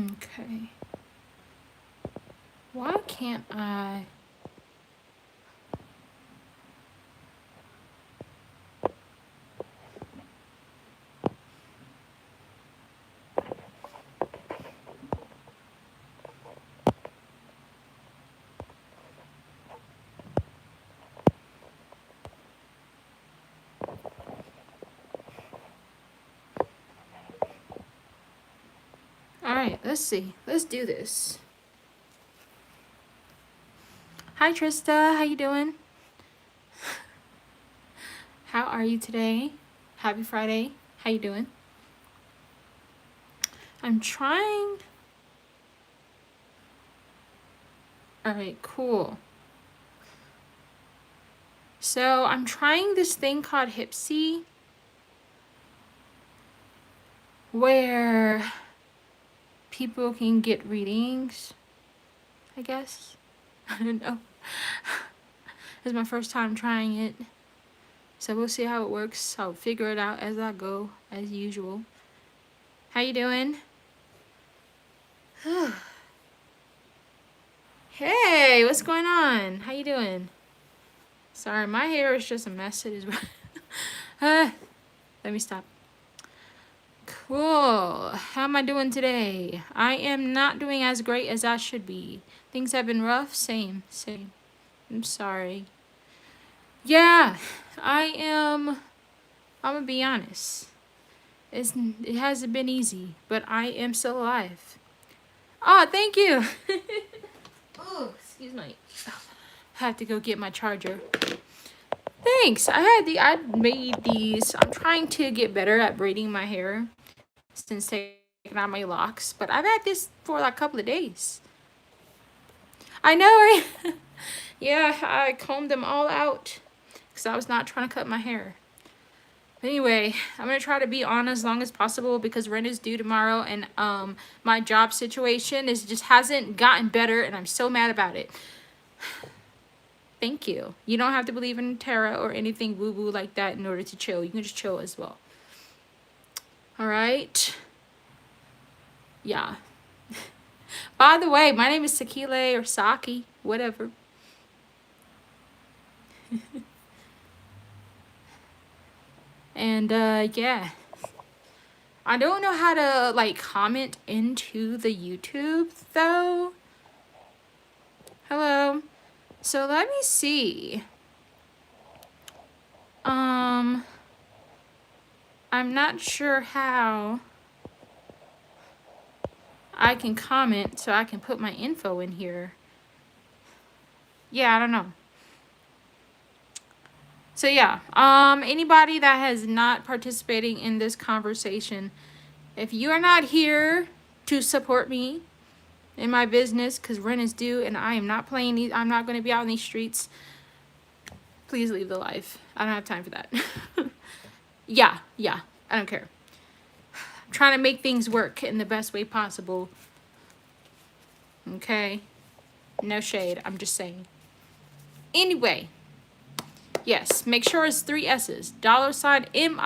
Okay. Why can't I? All right, let's see. Let's do this. Hi Trista, how you doing? How are you today? Happy Friday. How you doing? I'm trying. All right, cool. So I'm trying this thing called Hipsy, where people can get readings, I guess. I don't know. It's my first time trying it. So we'll see how it works. I'll figure it out as I go, as usual. How you doing? Hey, what's going on? How you doing? Sorry, my hair is just a mess. It is. Let me stop. Cool. How am I doing today? I am not doing as great as I should be. Things have been rough. Same. I'm sorry. Yeah, I am. I'm gonna be honest. It hasn't been easy, but I am still alive. Oh, thank you. Oh, excuse me. I have to go get my charger. Thanks. I made these. I'm trying to get better at braiding my hair since taking out my locks, but I've had this for like a couple of days. I know, right? Yeah, I combed them all out because I was not trying to cut my hair. But anyway, I'm gonna try to be on as long as possible because rent is due tomorrow, and my job situation just hasn't gotten better, and I'm so mad about it. Thank you. You don't have to believe in tarot or anything woo-woo like that in order to chill. You can just chill as well. All right. Yeah. By the way, my name is Sakile or Saki, whatever. And yeah. I don't know how to like comment into the YouTube though. Hello. So let me see. I'm not sure how I can comment so I can put my info in here. Yeah, I don't know. So yeah, anybody that has not participating in this conversation, if you are not here to support me in my business because rent is due and I am not playing these, I'm not going to be out in these streets, please leave the live. I don't have time for that. Yeah, I don't care. I'm trying to make things work in the best way possible. Okay? No shade, I'm just saying. Anyway, yes, make sure it's 3 S's. $MISSSAKI.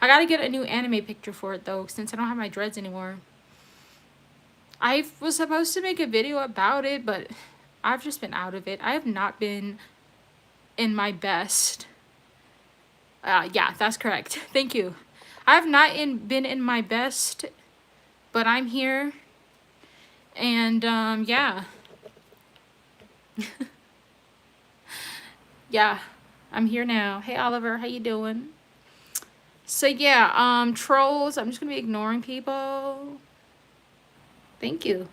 I gotta get a new anime picture for it though, since I don't have my dreads anymore. I was supposed to make a video about it, but I've just been out of it. I have not been in my best. Yeah, that's correct. Thank you. I have not been in my best, but I'm here. And yeah. Yeah, I'm here now. Hey Oliver, how you doing? So yeah, trolls, I'm just gonna be ignoring people. Thank you.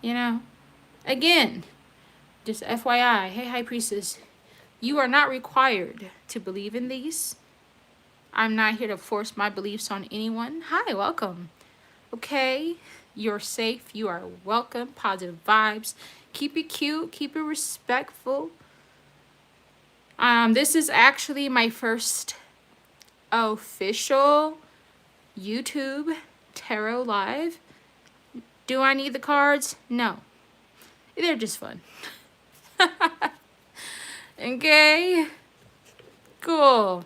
You know, again, just FYI, hey High Priestess, you are not required to believe in these. I'm not here to force my beliefs on anyone. Hi, welcome. Okay, you're safe, you are welcome, positive vibes. Keep it cute, keep it respectful. This is actually my first official YouTube tarot live. Do I need the cards? No. They're just fun. Okay. Cool.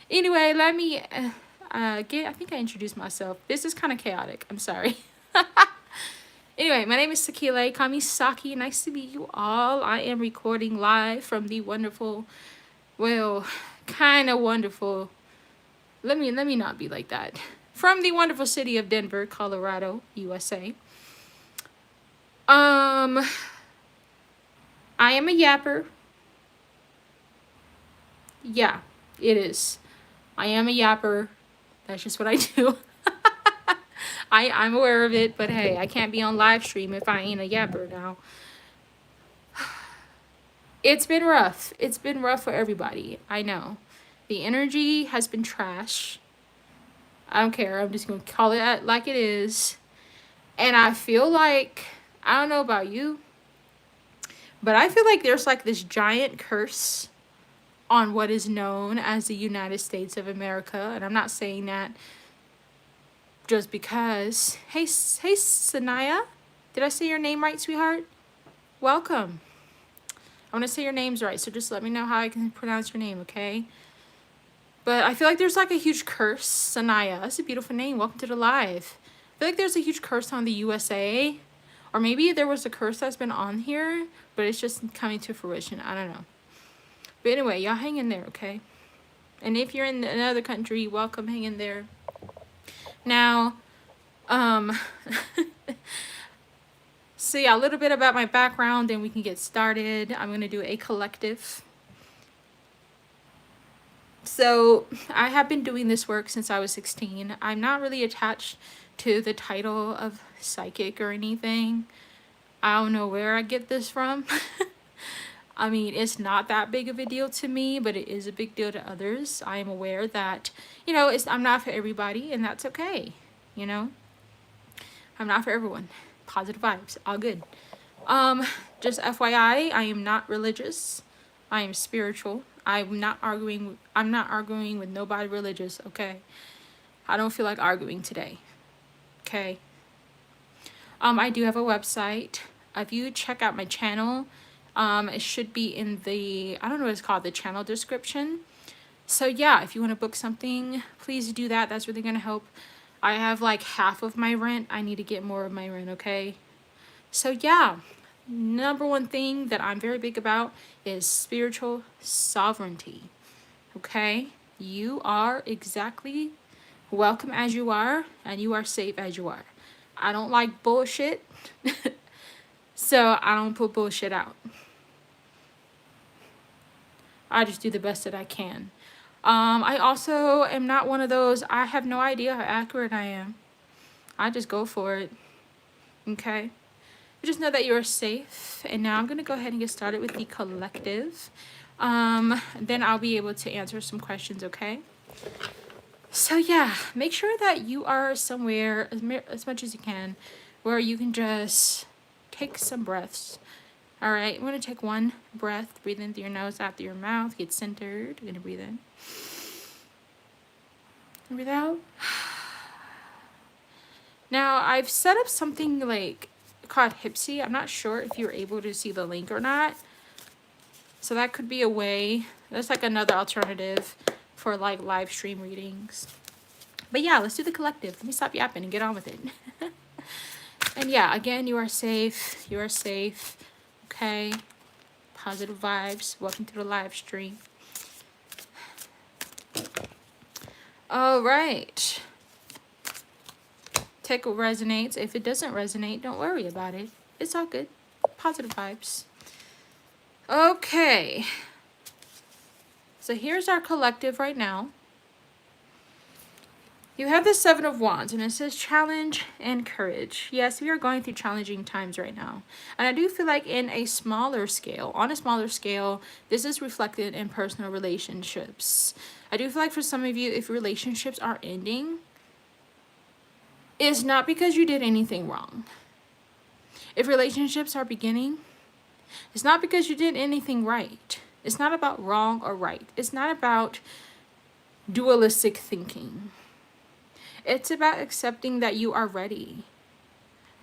Anyway, let me Again, I think I introduced myself. This is kind of chaotic. I'm sorry. Anyway, my name is Sakile. Call me Saki. Nice to meet you all. I am recording live from the wonderful, well, kind of wonderful. Let me not be like that. From the wonderful city of Denver, Colorado, USA. I am a yapper. Yeah, it is. I am a yapper. That's just what I do. I'm aware of it, but hey, I can't be on live stream if I ain't a yapper now. It's been rough. It's been rough for everybody. I know. The energy has been trash. I don't care. I'm just going to call it like it is. And I feel like, I don't know about you, but I feel like there's like this giant curse on what is known as the United States of America. And I'm not saying that just because. Hey, Sanaya, did I say your name right, sweetheart? Welcome. I want to say your names right, so just let me know how I can pronounce your name, okay? But I feel like there's like a huge curse. Sanaya, that's a beautiful name. Welcome to the live. I feel like there's a huge curse on the USA. Or maybe there was a curse that's been on here, but it's just coming to fruition. I don't know. But anyway, y'all hang in there, okay? And if you're in another country, welcome, hang in there. Now, so yeah, a little bit about my background, then we can get started. I'm going to do a collective. So I have been doing this work since I was 16. I'm not really attached to the title of psychic or anything. I don't know where I get this from. I mean, it's not that big of a deal to me, but it is a big deal to others. I am aware that, you know, I'm not for everybody, and that's okay. You know, I'm not for everyone. Positive vibes, all good. Just FYI, I am not religious. I am spiritual. I'm not arguing with nobody religious, okay? I don't feel like arguing today. Okay. I do have a website. If you check out my channel, it should be in the, I don't know what it's called, the channel description. So yeah, if you want to book something, please do that. That's really going to help. I have like half of my rent. I need to get more of my rent, okay? So yeah, number one thing that I'm very big about is spiritual sovereignty, okay? You are exactly welcome as you are, and you are safe as you are. I don't like bullshit, so I don't put bullshit out. I just do the best that I can. I also am not one of those, I have no idea how accurate I am. I just go for it. Okay? Just know that you are safe. And now I'm going to go ahead and get started with the collective. Then I'll be able to answer some questions, okay? So yeah, make sure that you are somewhere, as much as you can, where you can just take some breaths. All right, I'm going to take one breath, breathe in through your nose, out through your mouth, get centered. You're going to breathe in. And breathe out. Now, I've set up something like called Hipsy. I'm not sure if you're able to see the link or not. So that could be a way. That's like another alternative for like live stream readings. But yeah, let's do the collective. Let me stop yapping and get on with it. And yeah, again, you are safe. You are safe. Okay. Positive vibes. Welcome to the live stream. All right. Take what resonates. If it doesn't resonate, don't worry about it. It's all good. Positive vibes. Okay. So here's our collective right now. You have the Seven of Wands, and it says challenge and courage. Yes, we are going through challenging times right now. And I do feel like on a smaller scale, this is reflected in personal relationships. I do feel like for some of you, if relationships are ending, it's not because you did anything wrong. If relationships are beginning, it's not because you did anything right. It's not about wrong or right. It's not about dualistic thinking. It's about accepting that you are ready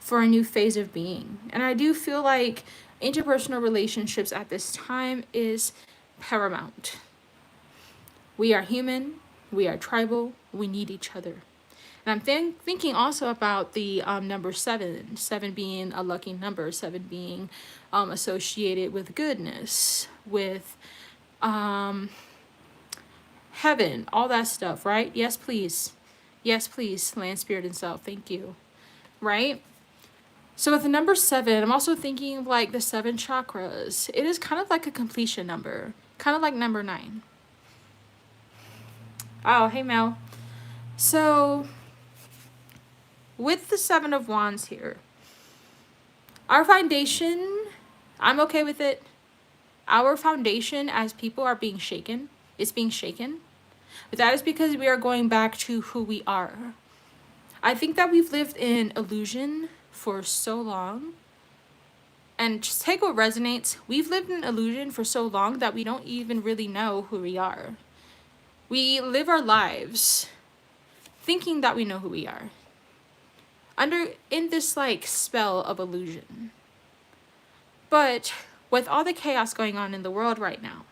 for a new phase of being. And I do feel like interpersonal relationships at this time is paramount. We are human. We are tribal. We need each other. And I'm thinking also about the number 7, 7 being a lucky number, 7 being associated with goodness, with heaven, all that stuff, right? Yes, please. Yes, please, land, spirit, and self. Thank you. Right? So with the number 7, I'm also thinking of like the 7 chakras. It is kind of like a completion number, kind of like number 9. Oh, hey, Mel. So with the 7 of Wands here, our foundation, I'm okay with it. Our foundation as people are being shaken. It's being shaken. But that is because we are going back to who we are. I think that we've lived in illusion for so long. And just take what resonates. We've lived in illusion for so long that we don't even really know who we are. We live our lives thinking that we know who we are. In this like spell of illusion. But with all the chaos going on in the world right now,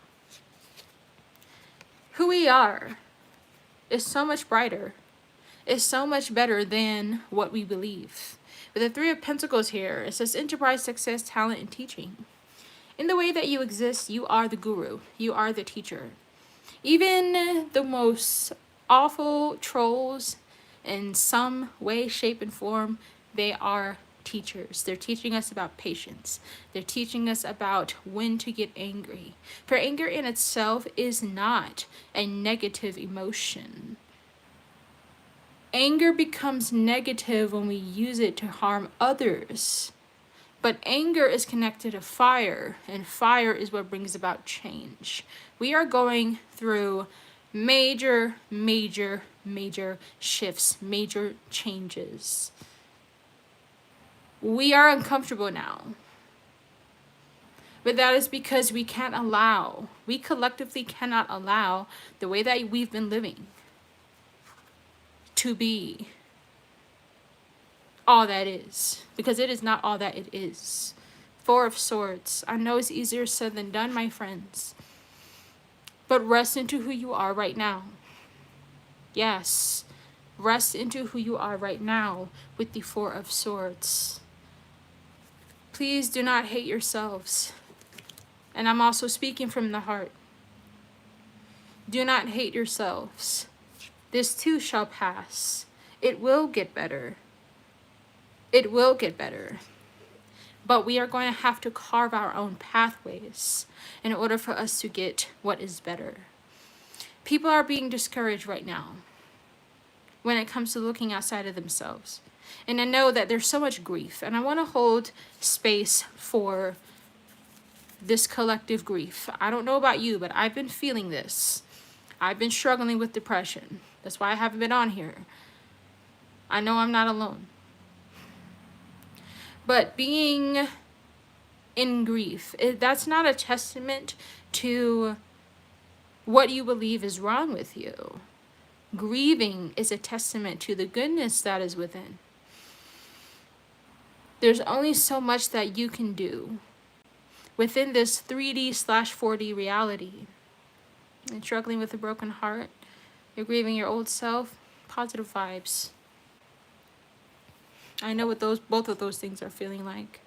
who we are is so much brighter, is so much better than what we believe. With the 3 of Pentacles here, it says enterprise, success, talent, and teaching. In the way that you exist, you are the guru. You are the teacher. Even the most awful trolls, in some way, shape, and form, they are teachers. They're teaching us about patience. They're teaching us about when to get angry. For anger in itself is not a negative emotion. Anger becomes negative when we use it to harm others. But anger is connected to fire, and fire is what brings about change. We are going through major, major, major shifts, major changes. We are uncomfortable now. But that is because we collectively cannot allow the way that we've been living to be all that is, because it is not all that it is. 4 of Swords. I know it's easier said than done, my friends. But rest into who you are right now. Yes. Rest into who you are right now with the 4 of Swords. Please do not hate yourselves. And I'm also speaking from the heart. Do not hate yourselves. This too shall pass. It will get better. It will get better. But we are going to have to carve our own pathways in order for us to get what is better. People are being discouraged right now when it comes to looking outside of themselves. And I know that there's so much grief, and I want to hold space for this collective grief. I don't know about you, but I've been feeling this. I've been struggling with depression. That's why I haven't been on here. I know I'm not alone. But being in grief, that's not a testament to what you believe is wrong with you. Grieving is a testament to the goodness that is within. There's only so much that you can do within this 3D/4D reality. You're struggling with a broken heart. You're grieving your old self. Positive vibes. I know what both of those things are feeling like.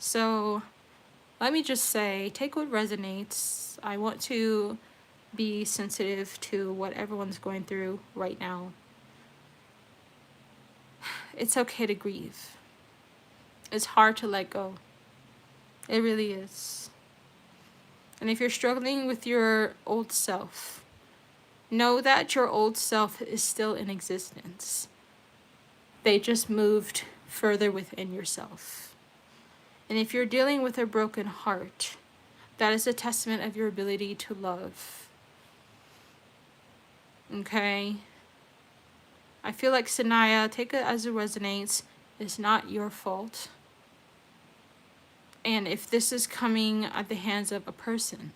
So let me just say, take what resonates. I want to be sensitive to what everyone's going through right now. It's okay to grieve. It's hard to let go. It really is. And if you're struggling with your old self, know that your old self is still in existence. They just moved further within yourself. And if you're dealing with a broken heart, that is a testament of your ability to love. Okay? I feel like Sanaya, take it as it resonates. It's not your fault. And if this is coming at the hands of a person,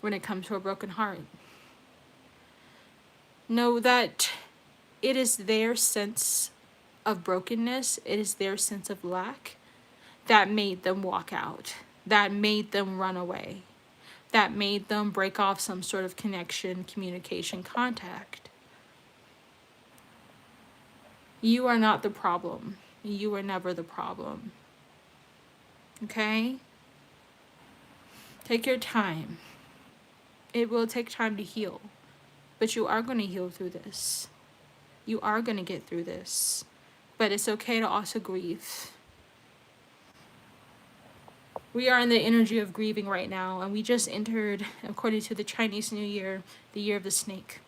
when it comes to a broken heart, know that it is their sense of brokenness, it is their sense of lack that made them walk out, that made them run away. that made them break off some sort of connection, communication, contact. You are not the problem. You were never the problem. Okay? Take your time. It will take time to heal. But you are going to heal through this. You are going to get through this. But it's okay to also grieve. We are in the energy of grieving right now, and we just entered, according to the Chinese New Year, the year of the snake.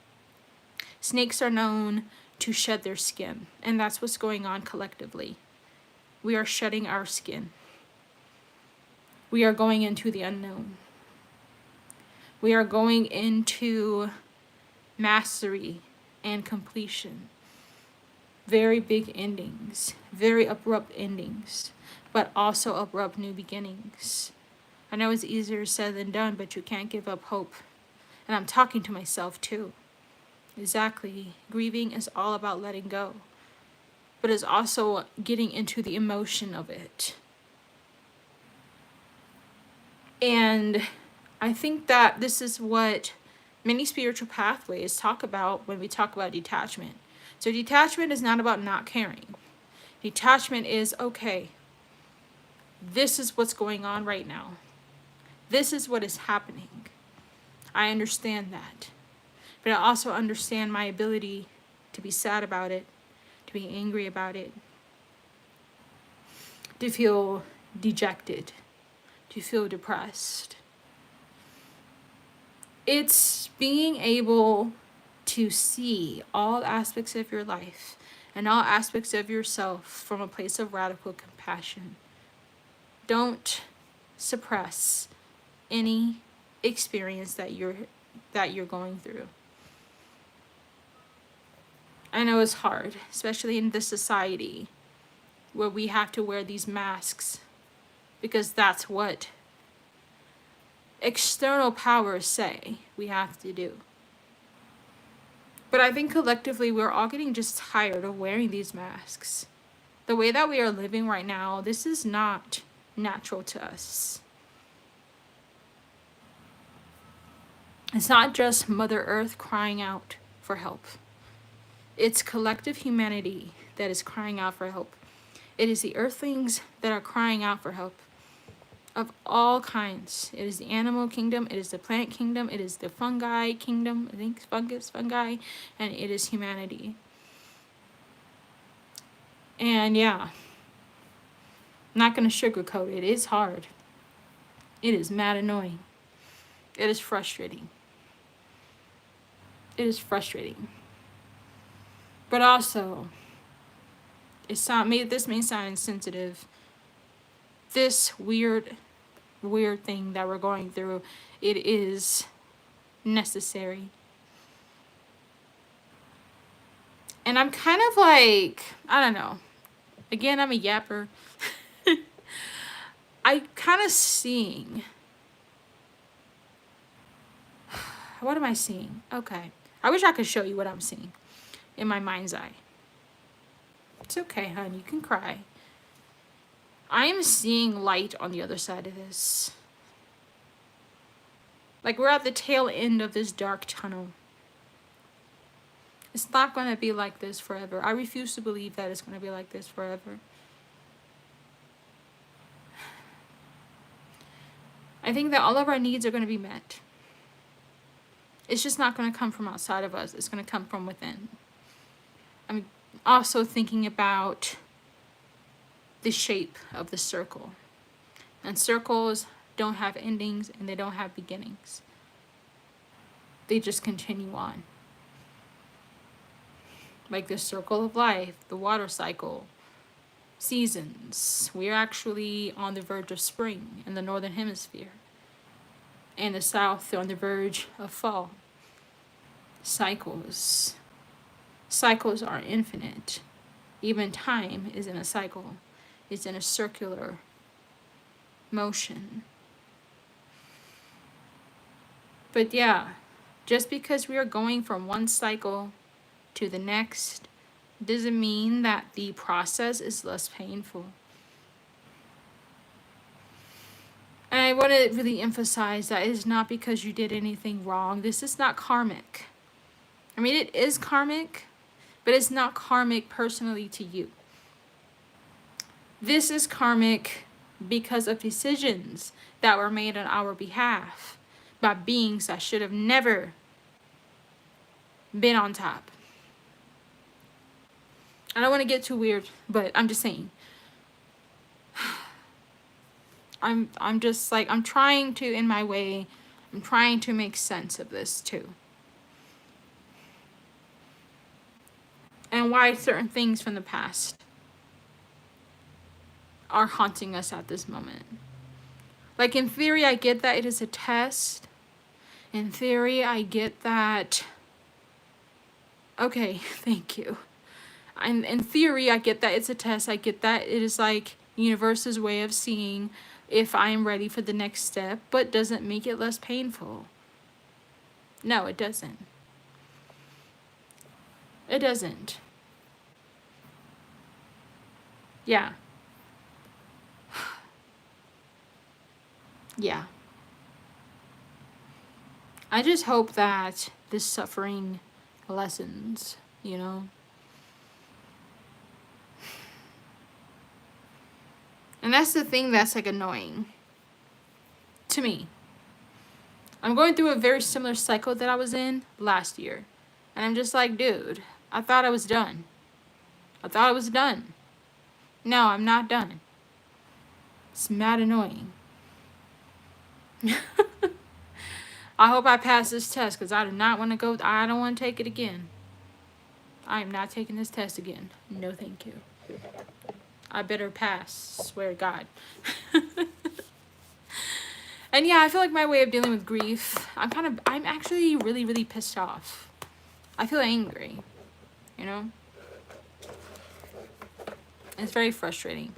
Snakes are known to shed their skin, and that's what's going on collectively. We are shedding our skin. We are going into the unknown. We are going into mastery and completion. Very big endings, very abrupt endings, but also abrupt new beginnings. I know it's easier said than done, but you can't give up hope. And I'm talking to myself too. Exactly. Grieving is all about letting go, but it's also getting into the emotion of it. And I think that this is what many spiritual pathways talk about when we talk about detachment. So detachment is not about not caring. Detachment is, okay, this is what's going on right now. This is what is happening. I understand that. But I also understand my ability to be sad about it, to be angry about it, to feel dejected, to feel depressed. It's being able to see all aspects of your life and all aspects of yourself from a place of radical compassion. Don't suppress any experience that you're going through. I know it's hard, especially in this society where we have to wear these masks because that's what external powers say we have to do. But I think collectively we're all getting just tired of wearing these masks. The way that we are living right now, this is not natural to us. It's not just Mother Earth crying out for help. It's collective humanity that is crying out for help. It is the earthlings that are crying out for help of all kinds. It is the animal kingdom, it is the plant kingdom, it is the fungi kingdom, I think fungi, and it is humanity. And yeah, I'm not going to sugarcoat it. It is hard. It is mad annoying. It is frustrating. It is frustrating. But also, this may sound insensitive. This weird thing that we're going through, it is necessary. And I'm kind of like, I don't know. Again, I'm a yapper. I kind of seeing. What am I seeing? Okay. I wish I could show you what I'm seeing in my mind's eye. It's okay, hon. You can cry. I am seeing light on the other side of this. Like we're at the tail end of this dark tunnel. It's not going to be like this forever. I refuse to believe that it's going to be like this forever. I think that all of our needs are going to be met. It's just not going to come from outside of us. It's going to come from within. I'm also thinking about the shape of the circle. And circles don't have endings and they don't have beginnings. They just continue on. Like the circle of life, the water cycle, seasons. We're actually on the verge of spring in the northern hemisphere. In the south, they're on the verge of fall. Cycles. Cycles are infinite. Even time is in a cycle. It's in a circular motion. But yeah, just because we are going from one cycle to the next doesn't mean that the process is less painful. And I want to really emphasize that it's not because you did anything wrong. This is not karmic. I mean, it is karmic, but it's not karmic personally to you. This is karmic because of decisions that were made on our behalf by beings that should have never been on top. I don't want to get too weird, but I'm just saying. I'm just like, I'm trying to, in my way, I'm trying to make sense of this too. And why certain things from the past are haunting us at this moment. Like, in theory, I get that it is a test. In theory, I get that. Okay, thank you. In theory, I get that it's a test. I get that it is like universe's way of seeing if I am ready for the next step, but doesn't make it less painful. No, it doesn't. It doesn't. Yeah. Yeah. I just hope that this suffering lessens, you know? And that's the thing that's like annoying to me. I'm going through a very similar cycle that I was in last year. And I'm just like, dude, I thought I was done. I thought I was done. No, I'm not done. It's mad annoying. I hope I pass this test because I do not want to go. I don't want to take it again. I am not taking this test again. No, thank you. I better pass. Swear to God. And yeah, I feel like my way of dealing with grief, I'm actually really, really pissed off. I feel angry, you know? It's very frustrating.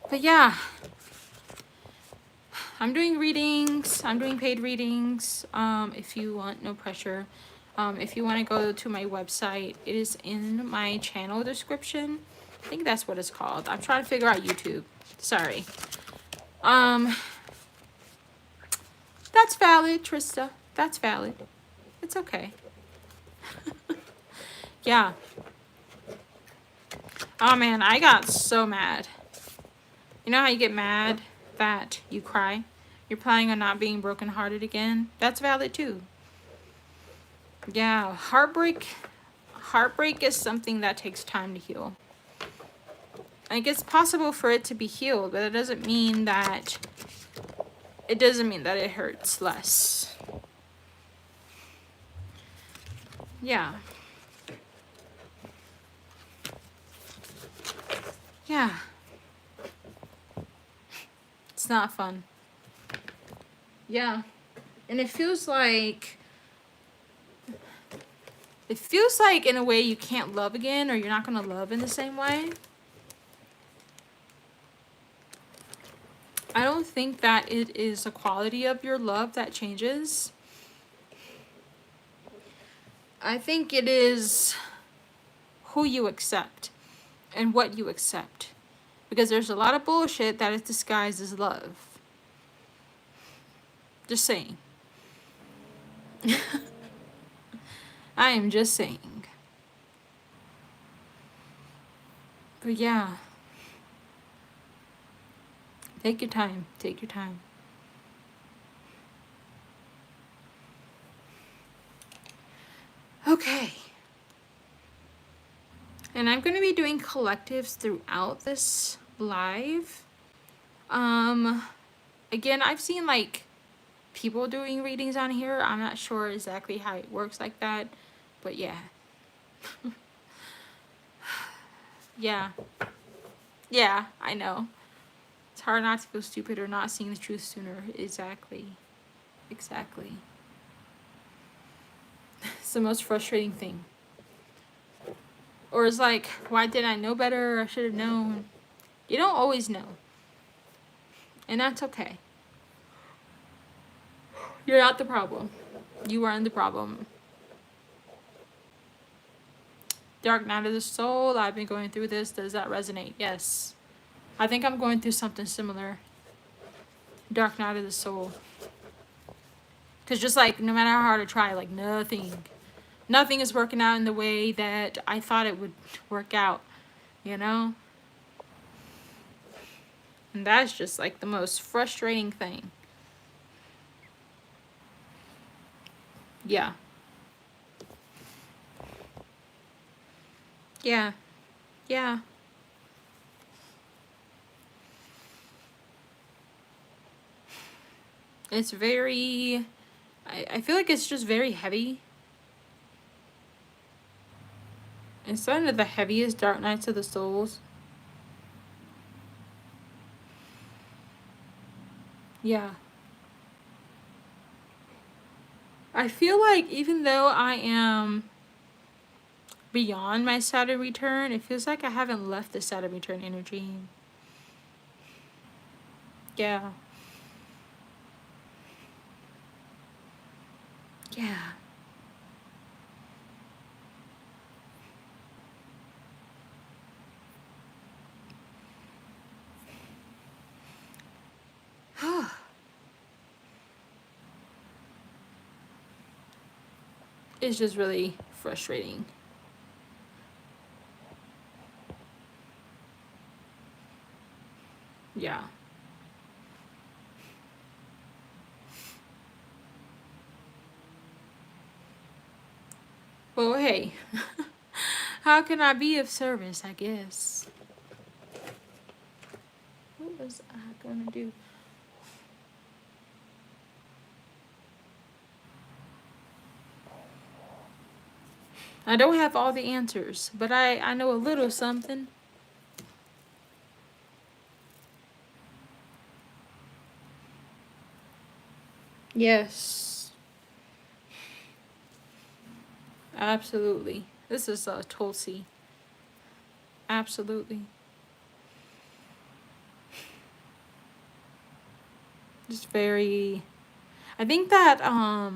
But yeah, I'm doing readings. I'm doing paid readings. If you want, no pressure. If you want to go to my website, it is in my channel description. I think that's what it's called. I'm trying to figure out YouTube. Sorry. That's valid, Trista. That's valid. It's okay. Yeah. Oh man, I got so mad. You know how you get mad that you cry? You're planning on not being brokenhearted again? That's valid too. Yeah, heartbreak is something that takes time to heal. Like, it's possible for it to be healed, but it doesn't mean that it hurts less. Yeah. Yeah. It's not fun. Yeah. And it feels like in a way you can't love again, or you're not going to love in the same way. I don't think that it is a quality of your love that changes. I think it is who you accept and what you accept. Because there's a lot of bullshit that is disguised as love. Just saying. I am just saying. But yeah. Take your time. Take your time. Okay. And I'm going to be doing collectives throughout this live. Again, I've seen like people doing readings on here. I'm not sure exactly how it works like that, but yeah. Yeah. Yeah, I know. It's hard not to feel stupid or not seeing the truth sooner. Exactly. Exactly. It's the most frustrating thing. Or it's like, why didn't I know better? I should have known. You don't always know. And that's okay. You're not the problem. You aren't the problem. Dark night of the soul. I've been going through this. Does that resonate? Yes. I think I'm going through something similar. Dark Night of the Soul. Because just like, no matter how hard I try, like nothing is working out in the way that I thought it would work out, you know? And that's just like the most frustrating thing. Yeah. Yeah. Yeah. It's very, I feel like it's just very heavy. It's one of the heaviest Dark Nights of the Souls. Yeah. I feel like even though I am beyond my Saturn return, it feels like I haven't left the Saturn return energy. Yeah. Yeah. It's just really frustrating. Yeah. Well, hey. How can I be of service, I guess? What was I gonna do? I don't have all the answers, but I know a little something. Yes. Absolutely. This is Tulsi. Absolutely. Just very, I think that I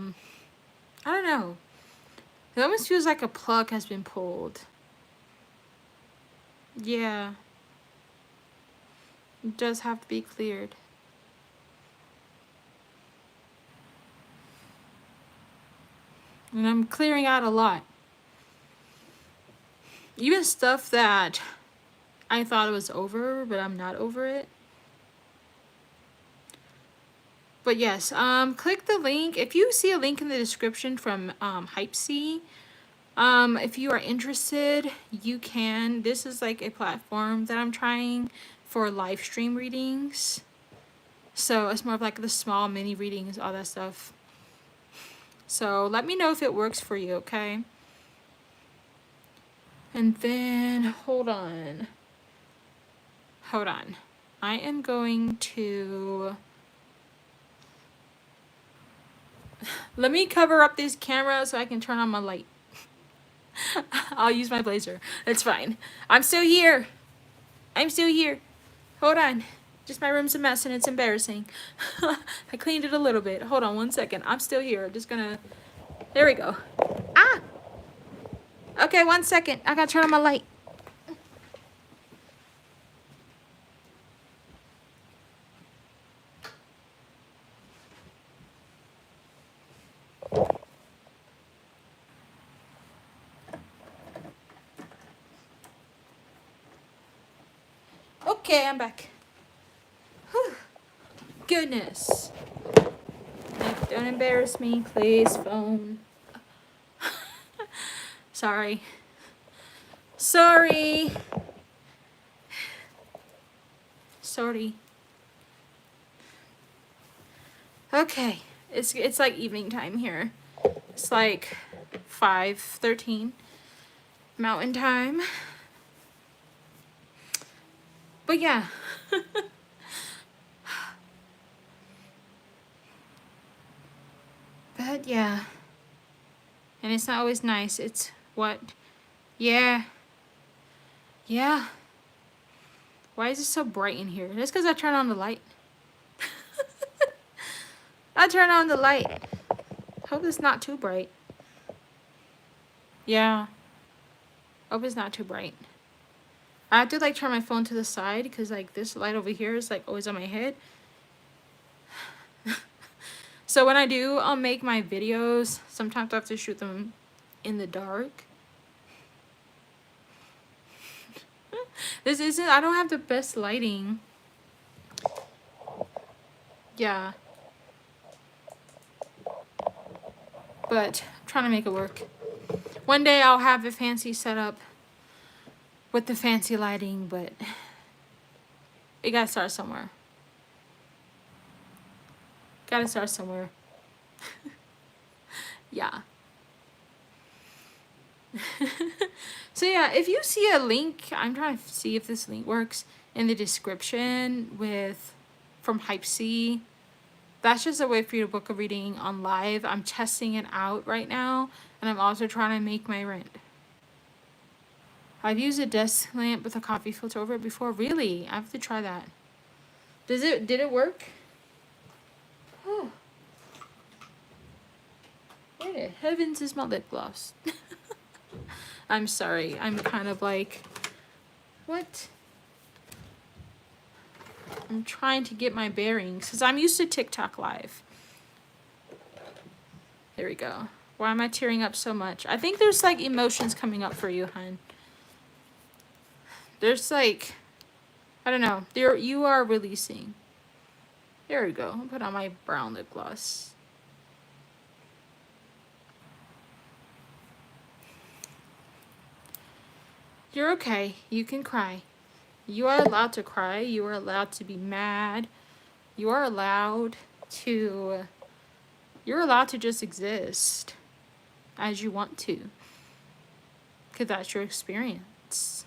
don't know. It almost feels like a plug has been pulled. Yeah. It does have to be cleared. And I'm clearing out a lot. Even stuff that I thought it was over, but I'm not over it. But yes, click the link. If you see a link in the description from Hypesea, if you are interested, you can. This is like a platform that I'm trying for live stream readings. So it's more of like the small mini readings, all that stuff. So let me know if it works for you, okay? And then, hold on. Hold on. I am going to... Let me cover up this camera so I can turn on my light. I'll use my blazer. It's fine. I'm still here. I'm still here. Hold on. Just my room's a mess and it's embarrassing. I cleaned it a little bit. Hold on 1 second. I'm still here. Just gonna... There we go. Ah! Okay, 1 second. I gotta turn on my light. Okay, I'm back. Whew. Goodness. Don't embarrass me, please, phone. Sorry. Sorry. Sorry. Okay. It's like evening time here. It's like 5:13 Mountain Time. But yeah. But yeah. And it's not always nice. It's what? Yeah. Yeah. Why is it so bright in here? That's because I turned on the light. I turned on the light. Hope it's not too bright. Yeah. Hope it's not too bright. I have to like turn my phone to the side because like this light over here is like always on my head. So when I do make my videos, sometimes I have to shoot them in the dark. This isn't, I don't have the best lighting. Yeah. But I'm trying to make it work. One day I'll have a fancy setup with the fancy lighting, but it gotta start somewhere. Gotta start somewhere. Yeah. So yeah, if you see a link, I'm trying to see if this link works in the description from Hype C. That's just a way for you to book a reading on live. I'm testing it out right now, and I'm also trying to make my rent. I've used a desk lamp with a coffee filter over it before. Really? I have to try that. Did it work? Oh. Where the heavens is my lip gloss? I'm sorry. I'm kind of like, what? I'm trying to get my bearings because I'm used to TikTok Live. There we go. Why am I tearing up so much? I think there's like emotions coming up for you, hun. There's like, I don't know. You are releasing. There we go. I'll put on my brown lip gloss. You're okay. You can cry. You are allowed to cry. You are allowed to be mad. You are allowed to... You're allowed to just exist as you want to. Because that's your experience.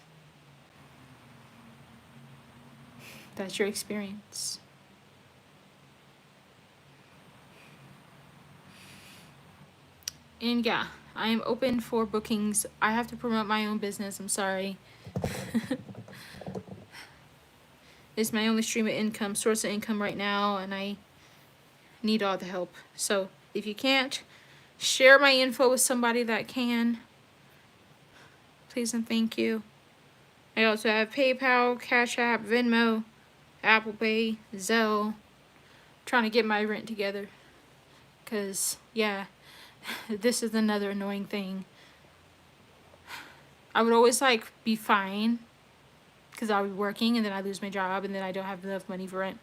That's your experience. And yeah, I am open for bookings. I have to promote my own business. I'm sorry. It's my only source of income right now, and I need all the help. So if you can't, share my info with somebody that can. Please and thank you. I also have PayPal, Cash App, Venmo, Apple Pay, Zelle. Trying to get my rent together. Because, yeah, this is another annoying thing. I would always, like, be fine. Because I'll be working and then I lose my job and then I don't have enough money for rent.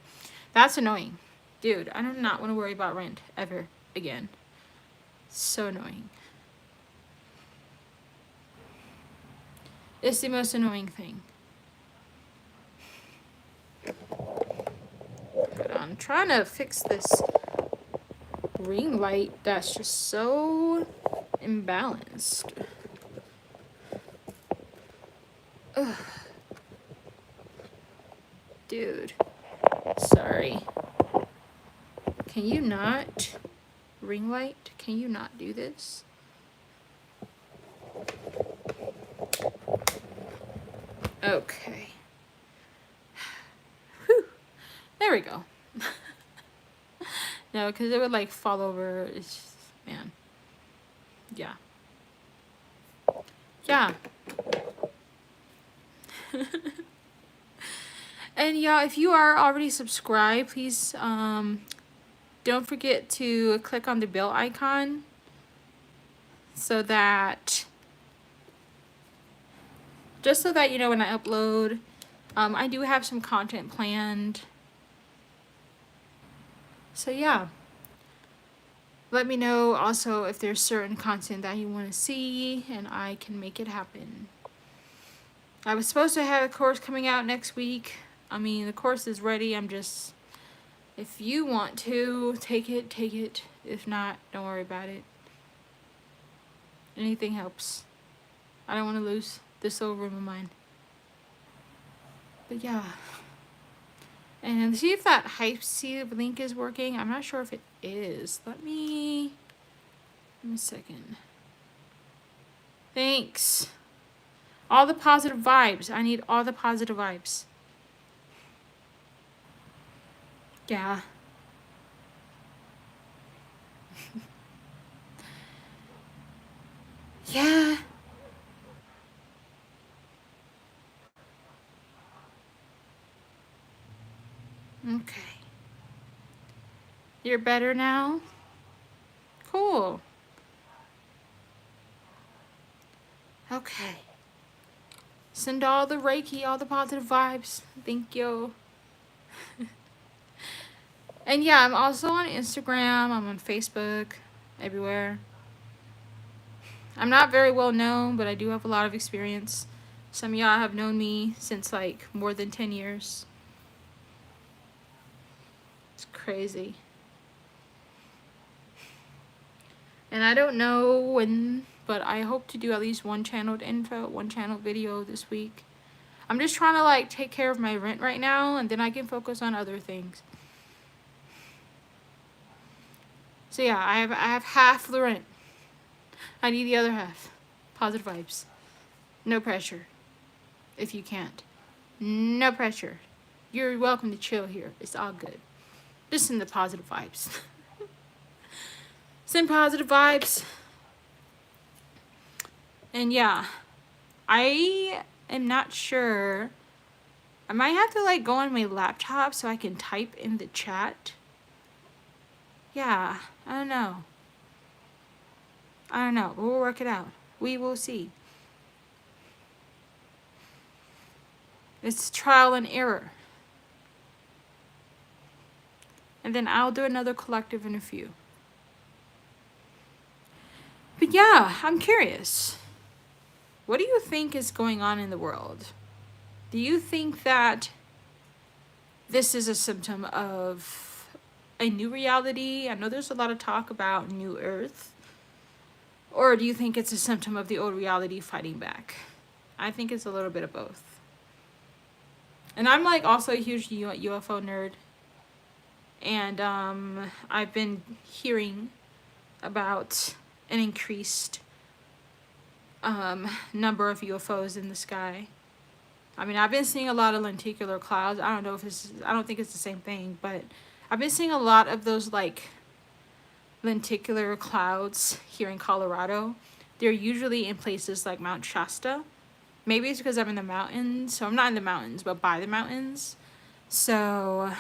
That's annoying. Dude, I do not want to worry about rent ever again. So annoying. It's the most annoying thing. But I'm trying to fix this ring light that's just so imbalanced. Ugh. Dude. Sorry. Can you not? Ring light? Can you not do this? Okay. Whew. There we go. No, because it would like fall over. It's just, man. Yeah. Yeah. And yeah, if you are already subscribed, please don't forget to click on the bell icon so that you know when I upload. I do have some content planned. So yeah. Let me know also if there's certain content that you want to see and I can make it happen. I was supposed to have a course coming out next week. I mean, the course is ready. I'm just, if you want to take it, take it. If not, don't worry about it. Anything helps. I don't want to lose this little room of mine. But yeah. And see if that Hype C link is working. I'm not sure if it is. Let me a second. Thanks. All the positive vibes. I need all the positive vibes. Yeah. Yeah. Okay. You're better now? Cool. Okay. Send all the Reiki, all the positive vibes. Thank you. And yeah, I'm also on Instagram. I'm on Facebook. Everywhere. I'm not very well known, but I do have a lot of experience. Some of y'all have known me since like more than 10 years. It's crazy. And I don't know when, but I hope to do at least one channeled info, one channel video this week. I'm just trying to like take care of my rent right now, and then I can focus on other things. So yeah, I have half the rent. I need the other half. Positive vibes. No pressure. If you can't. No pressure. You're welcome to chill here. It's all good. Just send the positive vibes. Send positive vibes. And yeah, I am not sure. I might have to like go on my laptop so I can type in the chat. Yeah, I don't know. I don't know. We'll work it out. We will see. It's trial and error. And then I'll do another collective in a few. But yeah, I'm curious. What do you think is going on in the world? Do you think that this is a symptom of a new reality? I know there's a lot of talk about New Earth. Or do you think it's a symptom of the old reality fighting back? I think it's a little bit of both. And I'm like also a huge UFO nerd. And I've been hearing about an increased number of UFOs in the sky. I mean, I've been seeing a lot of lenticular clouds. I don't know if I don't think it's the same thing, but I've been seeing a lot of those like lenticular clouds here in Colorado. They're usually in places like Mount Shasta. Maybe it's because I'm in the mountains. So I'm not in the mountains, but by the mountains. So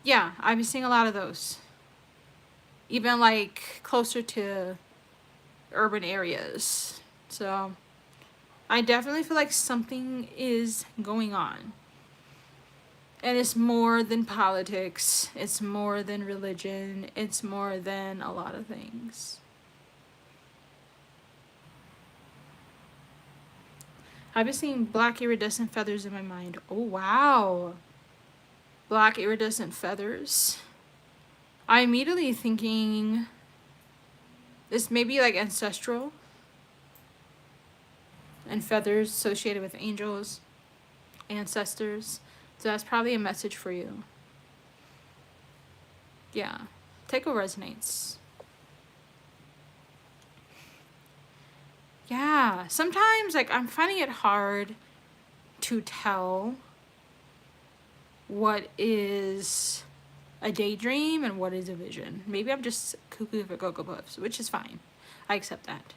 yeah, I've been seeing a lot of those. Even like closer to urban areas. So I definitely feel like something is going on. And it's more than politics. It's more than religion. It's more than a lot of things. I've been seeing black iridescent feathers in my mind. Oh, wow. Black iridescent feathers. I'm immediately thinking this may be like ancestral. And feathers associated with angels, ancestors. So that's probably a message for you. Yeah. Take what resonates. Yeah. Sometimes like I'm finding it hard to tell what is a daydream and what is a vision. Maybe I'm just cuckoo for Cocoa Puffs, which is fine. I accept that.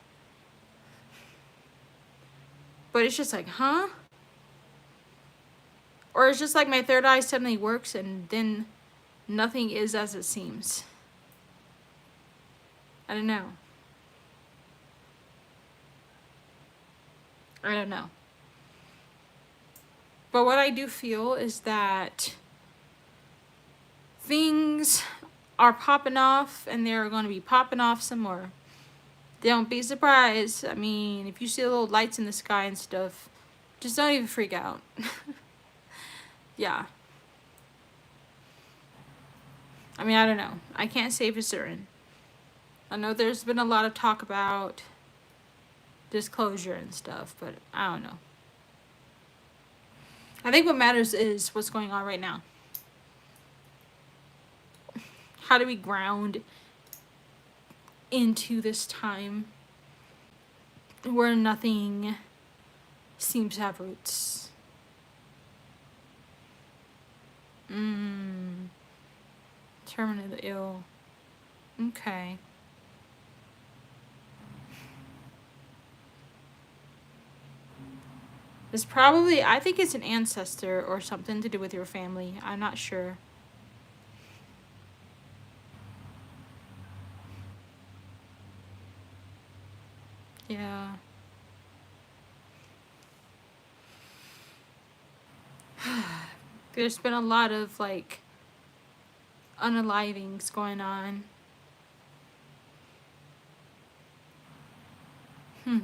But it's just like, huh? Or it's just like my third eye suddenly works and then nothing is as it seems. I don't know. I don't know. But what I do feel is that things are popping off and they're going to be popping off some more. Don't be surprised. I mean, if you see little lights in the sky and stuff, just don't even freak out. Yeah. I mean, I don't know. I can't say for certain. I know there's been a lot of talk about disclosure and stuff, but I don't know. I think what matters is what's going on right now. How do we ground into this time where nothing seems to have roots? Terminally ill. Okay. It's probably, I think it's an ancestor or something to do with your family. I'm not sure. Yeah. There's been a lot of like unalivings going on. Hmm.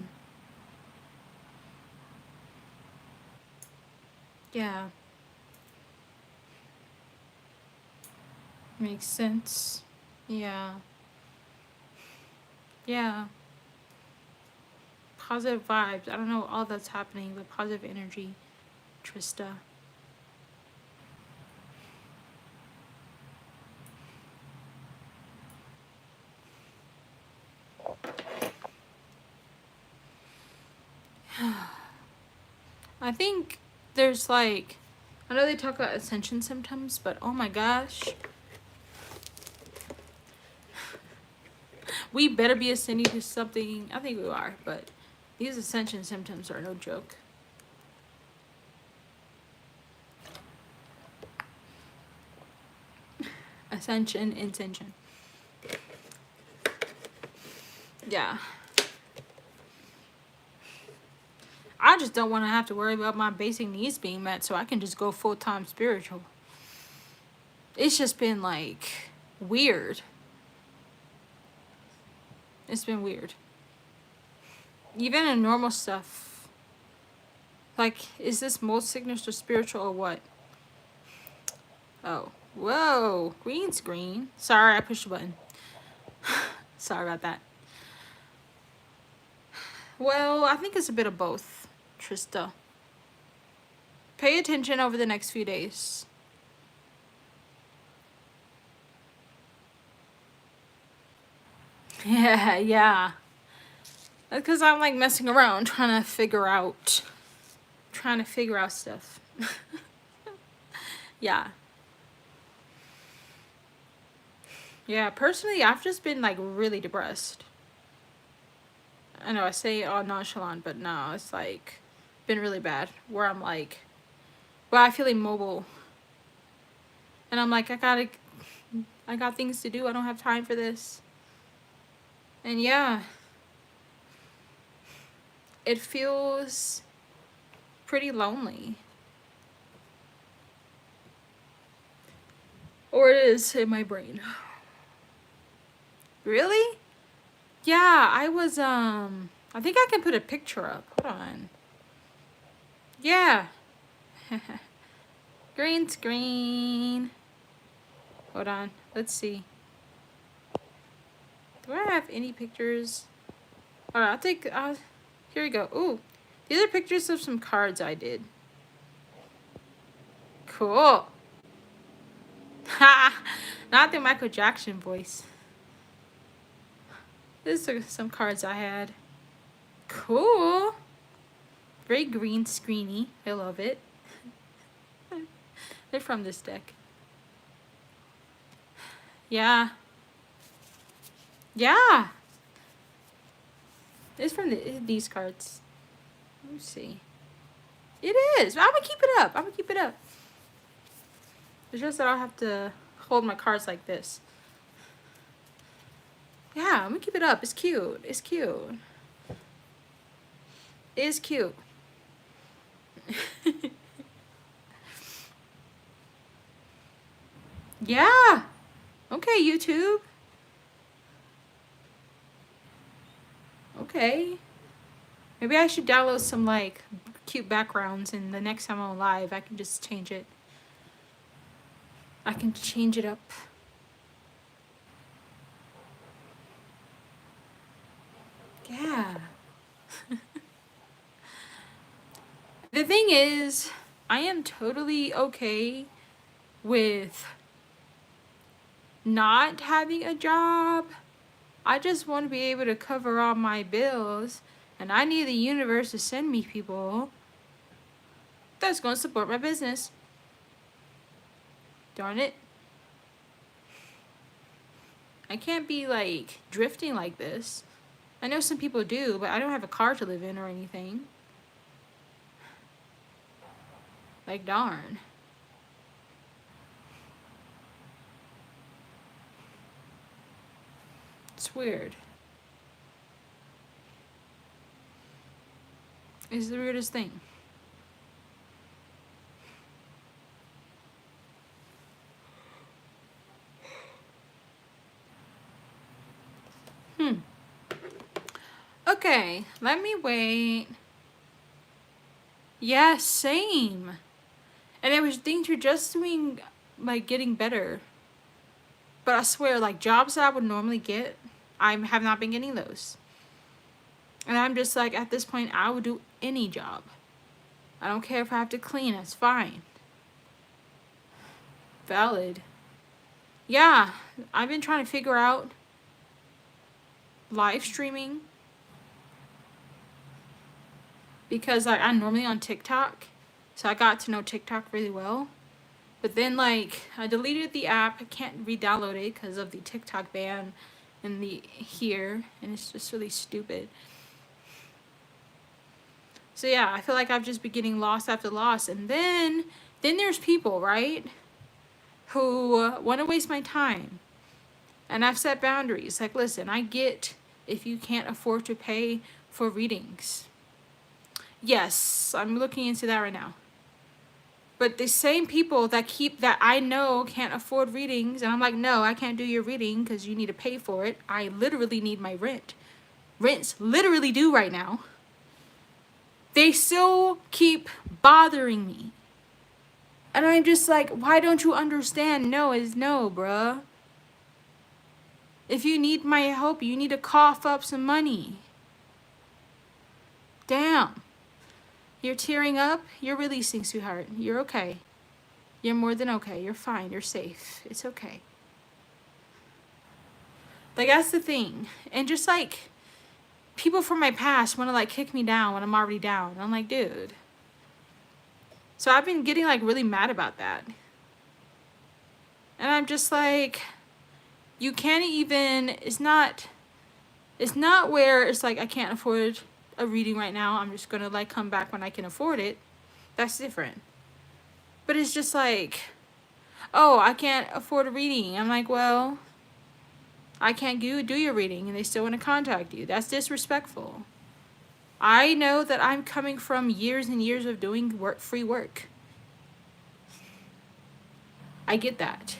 Yeah. Makes sense. Yeah. Yeah. Positive vibes. I don't know all that's happening, but positive energy, Trista. I think there's like, I know they talk about ascension symptoms, but oh my gosh, we better be ascending to something. I think we are, but these ascension symptoms are no joke. Ascension, intention. Yeah. I just don't want to have to worry about my basic needs being met, so I can just go full time spiritual. It's just been like weird. It's been weird. Even in normal stuff. Like, is this most sickness or spiritual or what? Oh. Whoa. Green screen. Sorry, I pushed the button. Sorry about that. Well, I think it's a bit of both, Trista. Pay attention over the next few days. Yeah, yeah. Because I'm like messing around trying to figure out stuff. Yeah. Yeah, personally, I've just been like really depressed. I know I say it all nonchalant, but no, it's like been really bad. Where I'm like, well, I feel immobile. And I'm like, I got things to do. I don't have time for this. And yeah, it feels pretty lonely. Or it is in my brain. Really? Yeah, I think I can put a picture up. Hold on. Yeah. Green screen. Hold on. Let's see. Do I have any pictures? Hold on, here we go. Ooh. These are pictures of some cards I did. Cool. Ha! Not the Michael Jackson voice. These are some cards I had. Cool. Very green screeny. I love it. They're from this deck. Yeah. Yeah. It's from these cards. Let me see. It is. I'm gonna keep it up. I'm gonna keep it up. It's just that I'll have to hold my cards like this. Yeah, I'm gonna keep it up. It's cute. It's cute. It's cute. Yeah. Okay, YouTube. Okay. Maybe I should download some like cute backgrounds and the next time I'm live I can just change it. I can change it up. Yeah. The thing is, I am totally okay with not having a job. I just want to be able to cover all my bills, and I need the universe to send me people that's going to support my business. Darn it. I can't be like drifting like this. I know some people do, but I don't have a car to live in or anything. Like, darn. It's weird. It's the weirdest thing. Okay, let me wait. Yeah, same. And it was things are just doing, like, getting better. But I swear, like, jobs that I would normally get, I have not been getting those. And I'm just like, at this point, I would do any job. I don't care if I have to clean, it's fine. Valid. Yeah, I've been trying to figure out live streaming. Because, like, I'm normally on TikTok. So I got to know TikTok really well. But then, like, I deleted the app. I can't re-download it because of the TikTok ban and the here. And it's just really stupid. So yeah, I feel like I've just been getting lost after lost. And then there's people, right, who want to waste my time. And I've set boundaries. Like, listen, I get if you can't afford to pay for readings. Yes, I'm looking into that right now. But the same people that I know can't afford readings, and I'm like, no, I can't do your reading because you need to pay for it. I literally need my rent. Rent's literally due right now. They still keep bothering me. And I'm just like, why don't you understand? No is no, bruh. If you need my help, you need to cough up some money. Damn. You're tearing up? You're releasing, sweetheart. You're okay. You're more than okay. You're fine. You're safe. It's okay. Like, that's the thing. And just like, people from my past want to like kick me down when I'm already down. I'm like, dude. So I've been getting like really mad about that. And I'm just like, you can't even, it's not where it's like I can't afford a reading right now. I'm just going to like come back when I can afford it. That's different. But it's just like, oh, I can't afford a reading. I'm like, well, I can't do your reading and they still want to contact you. That's disrespectful. I know that I'm coming from years and years of doing free work. I get that.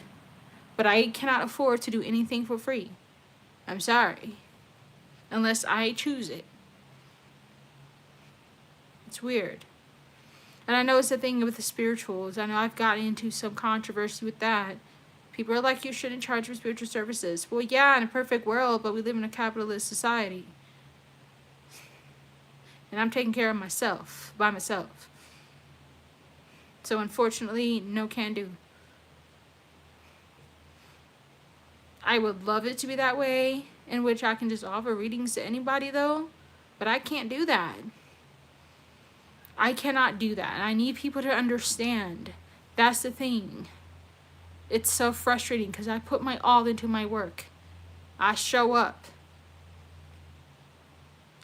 But I cannot afford to do anything for free. I'm sorry. Unless I choose it. It's weird. And I know it's the thing with the spirituals. I know I've gotten into some controversy with that. People are like, you shouldn't charge for spiritual services. Well, yeah, in a perfect world, but we live in a capitalist society. And I'm taking care of myself, by myself. So unfortunately, no can do. I would love it to be that way, in which I can just offer readings to anybody though. But I can't do that. I cannot do that. And I need people to understand. That's the thing. It's so frustrating because I put my all into my work. I show up.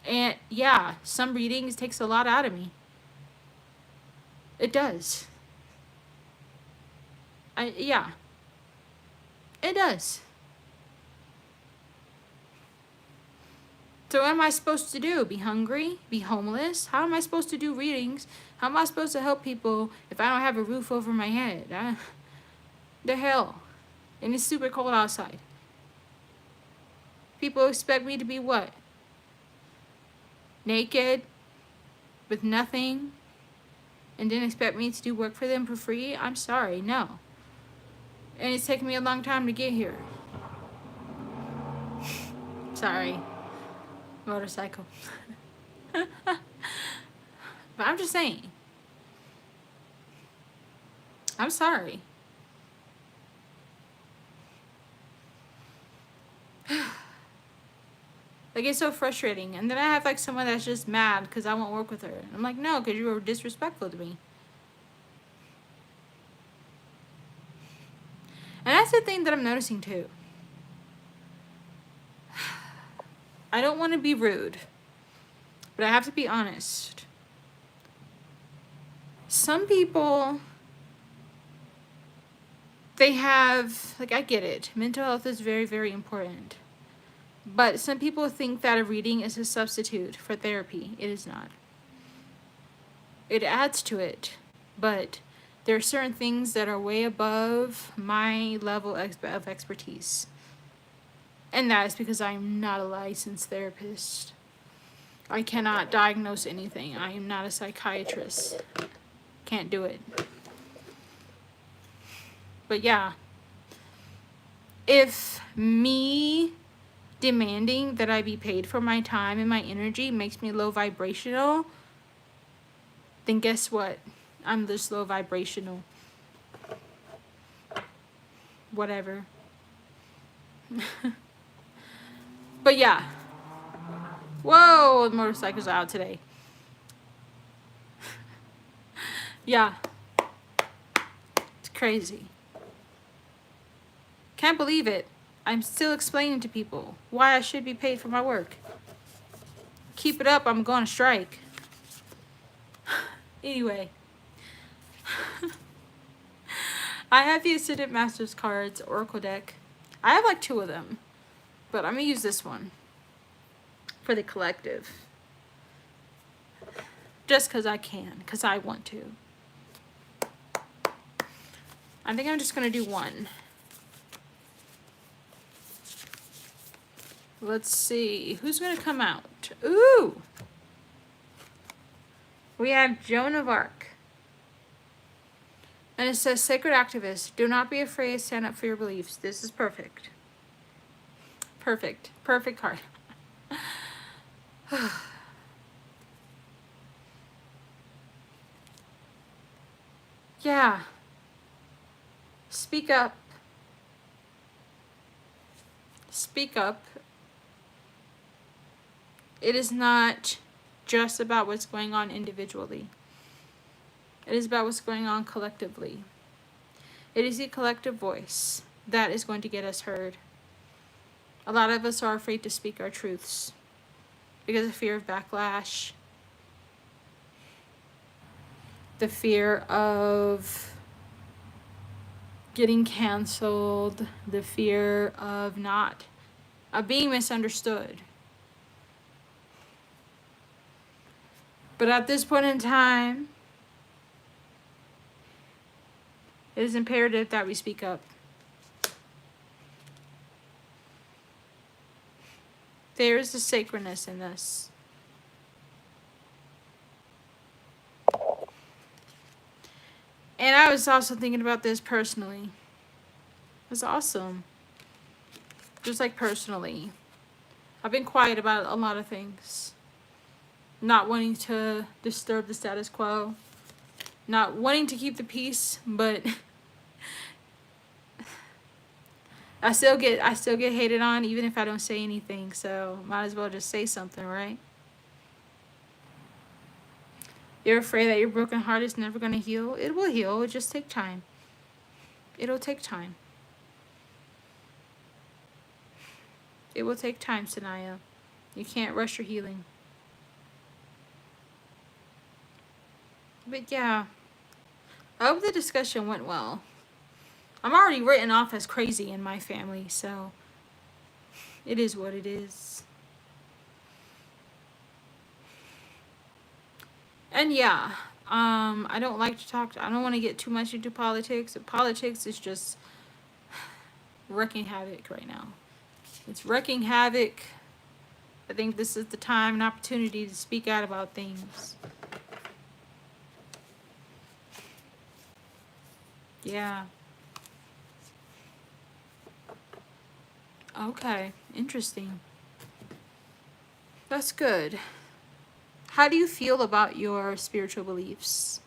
And yeah, some readings takes a lot out of me. It does. Yeah. It does. So what am I supposed to do? Be hungry? Be homeless? How am I supposed to do readings? How am I supposed to help people if I don't have a roof over my head? The hell. And it's super cold outside. People expect me to be what? Naked? With nothing? And then expect me to do work for them for free? I'm sorry, no. And it's taken me a long time to get here. Sorry. Motorcycle. But I'm just saying. I'm sorry. Like, it's so frustrating. And then I have like someone that's just mad because I won't work with her. I'm like, no, because you were disrespectful to me. And that's the thing that I'm noticing too. I don't want to be rude, but I have to be honest. some people, they have, like, I get it. Mental health is very, very important. But some people think that a reading is a substitute for therapy. It is not. It adds to it. But there are certain things that are way above my level of expertise. And that is because I am not a licensed therapist. I cannot diagnose anything. I am not a psychiatrist. Can't do it. But yeah, if me demanding that I be paid for my time and my energy makes me low vibrational, then guess what? I'm just low vibrational. Whatever. But yeah. Whoa, the motorcycle's out today. Yeah. It's crazy. Can't believe it. I'm still explaining to people why I should be paid for my work. Keep it up, I'm going to strike. Anyway. I have the Ascendant Masters cards, Oracle deck. I have like 2 of them. But I'm going to use this one for the collective. Just because I can. Because I want to. I think I'm just going to do one. Let's see. Who's going to come out? Ooh! We have Joan of Arc. And it says, Sacred Activist, do not be afraid, stand up for your beliefs. This is perfect. Perfect. Perfect card. Yeah. Speak up. Speak up. It is not just about what's going on individually. It is about what's going on collectively. It is the collective voice that is going to get us heard. A lot of us are afraid to speak our truths because of fear of backlash, the fear of getting canceled, the fear of being misunderstood. But at this point in time, it is imperative that we speak up. There is a sacredness in this. And I was also thinking about this personally. It's awesome. Just like personally. I've been quiet about a lot of things. Not wanting to disturb the status quo. Not wanting to keep the peace, but I still get hated on even if I don't say anything, so might as well just say something, right? You're afraid that your broken heart is never going to heal? It will heal. It'll just take time. It'll take time. It will take time, Sanaya. You can't rush your healing. But yeah, I hope the discussion went well. I'm already written off as crazy in my family, so it is what it is. And yeah, I don't like to talk. I don't want to get too much into politics. Politics is just wreaking havoc right now. It's wreaking havoc. I think this is the time and opportunity to speak out about things. Yeah. Okay, interesting. That's good. How do you feel about your spiritual beliefs?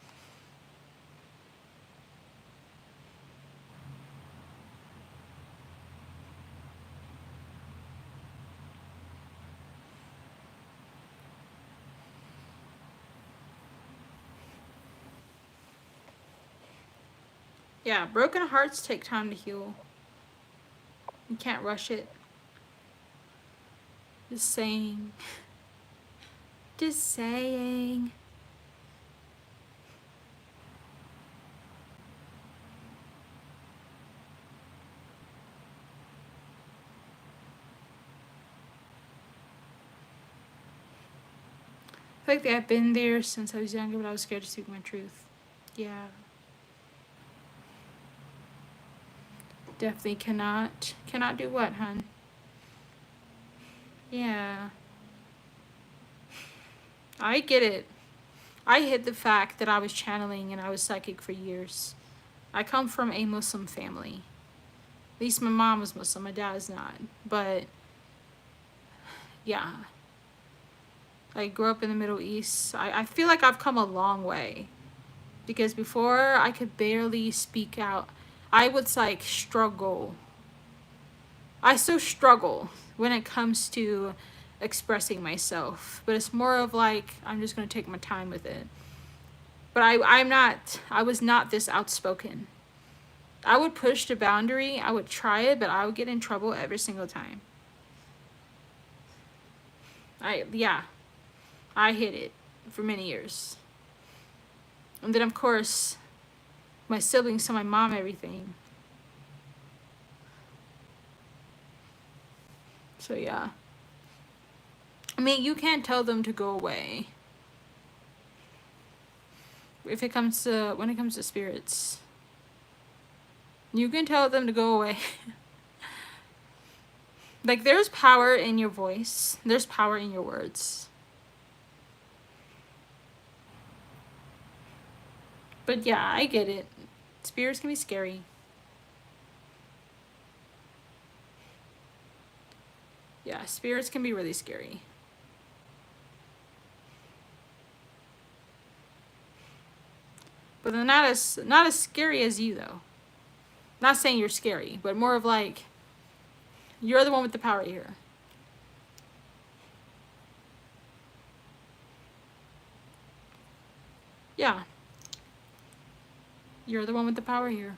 Yeah, broken hearts take time to heal. You can't rush it. Just saying. Just saying. feel like I've been there since I was younger, but I was scared to speak my truth. Yeah. Definitely cannot do what, hun? Yeah. I get it. I hid the fact that I was channeling and I was psychic for years. I come from a Muslim family. At least my mom was Muslim, my dad is not. But, yeah. I grew up in the Middle East. I feel like I've come a long way. Because before, I could barely speak out. I would, like, struggle. I still struggle when it comes to expressing myself. But it's more of, like, I'm just going to take my time with it. But I was not this outspoken. I would push the boundary. I would try it, but I would get in trouble every single time. I hid it for many years. And then, of course, my siblings tell my mom everything. So, yeah. I mean, you can't tell them to go away. When it comes to spirits. You can tell them to go away. Like, there's power in your voice. There's power in your words. But yeah, I get it. Spirits can be scary. Yeah, spirits can be really scary. But they're not as scary as you, though. Not saying you're scary, but more of like, you're the one with the power here. Yeah. You're the one with the power here.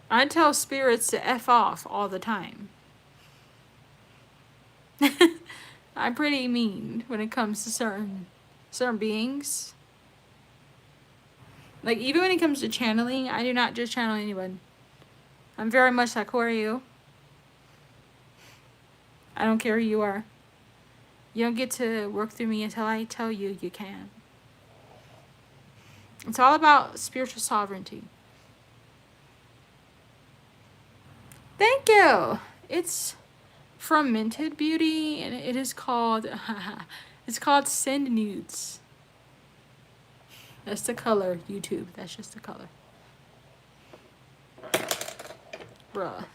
I tell spirits to F off all the time. I'm pretty mean when it comes to certain beings. Like, even when it comes to channeling, I do not just channel anyone. I'm very much like, who are you? I don't care who you are. You don't get to work through me until I tell you you can. It's all about spiritual sovereignty. Thank you. It's from Minted Beauty, and it is called it's called Send Nudes. That's the color, YouTube. That's just the color. Bruh.